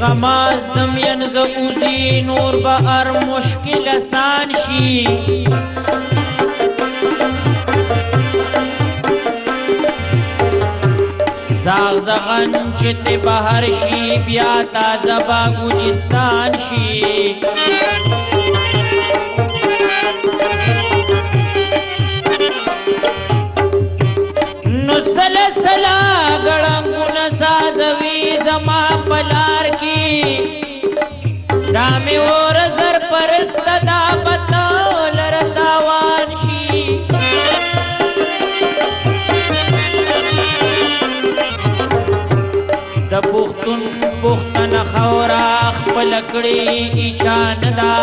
غمازدم ینز اوزی نور با ار مشکل آسان شي زغزغن چې ته بهر شي بیا تازه با ګلستان شي نو سلسله ګړنګونه سازوي زما په لار کې دا مې اور زر پرست دا پته لره تاوان شي د پښتون پښتنه خاوره خپله کړې ایچا نه ده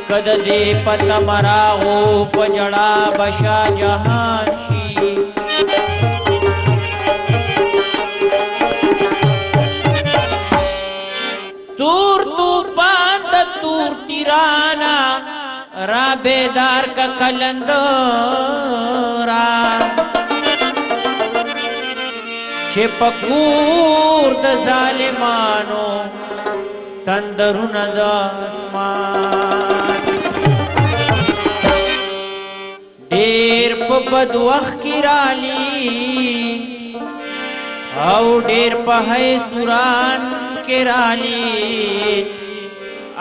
که د دې په تمراغو په جړا به شاه جهان شي تور طوفان د تور تیرانا را بیدار کا کلندرا چې پکور د ظالمانو تندرونه د اسمان ډېر په بد وخت کې رالي او ډېر په حیثوران کې رالي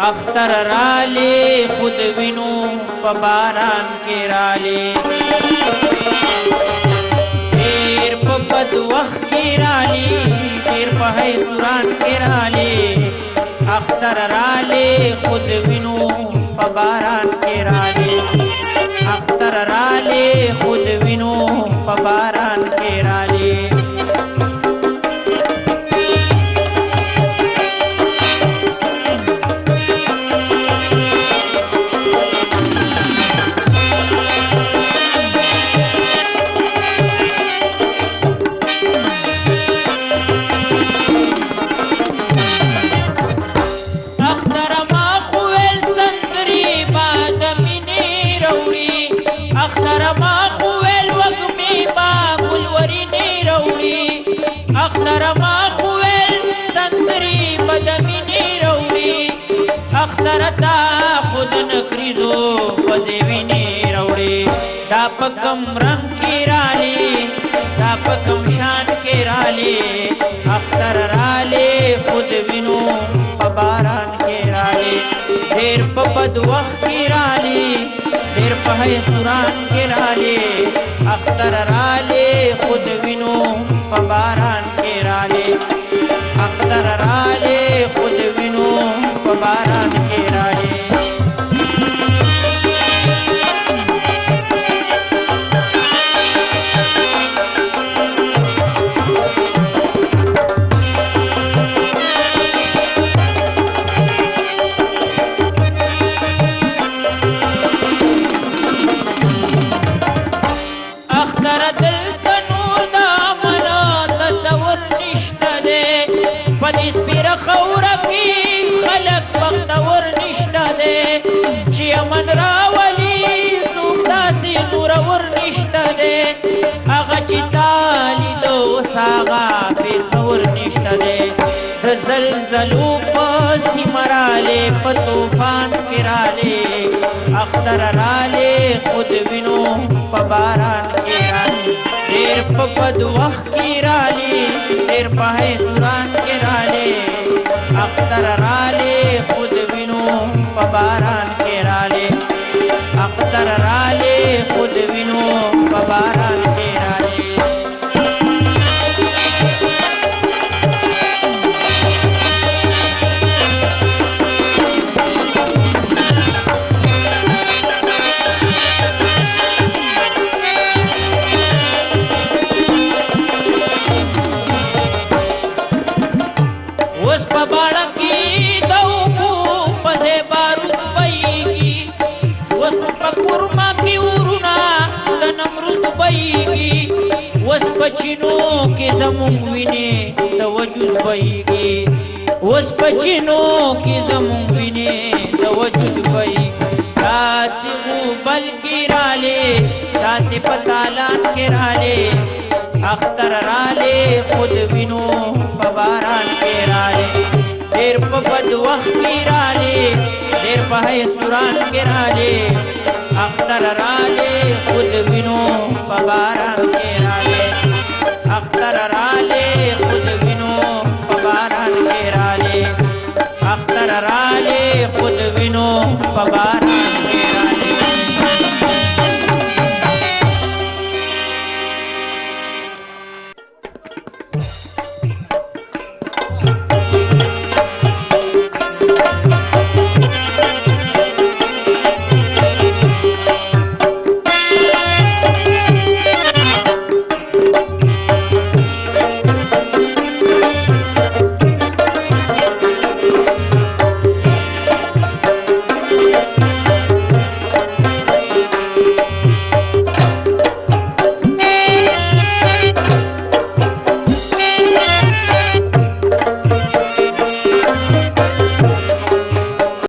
اختر رالي خود وینو په باران کې رالي ډېر په بد وخت کې رالي ډېر په حیثوران کې رالي اختر رالي خود وینو په باران کې رالي اختر رالي خود وینو په باران کې رالي اخترتا خود نکریزو وزیوینی روڑی دا پکم رنگ کی رالی دا پکم شان کی رالی اختر رالی خود وینو پباران کی رالی دیر پبد وقت کی رالی دیر پہی سوران کی رالی اختر رالی خود وینو پباران کی رالی اختر رالی خود وینو پباران کی رالی زلزلو پسی مرالے پتوفان کرالے اختر رالے خود وینو پباران کرالے دیر پپد وقت کرالے دیر پہے سوران کرالے اختر رالے خود وینو پباران کرالے اختر رالے خود وینو پباران کرالے پچینو کې زمون ویني د وجود بېږي اوس پچینو کې زمون ویني د وجود بېږي داسې غوبل کې رالې داسې په تالان کې رالې اختر رالې خود وینو په باران کې رالې ډیر په بد وخت کې رالی ډیر په سوران کې رالی اختر رالی خود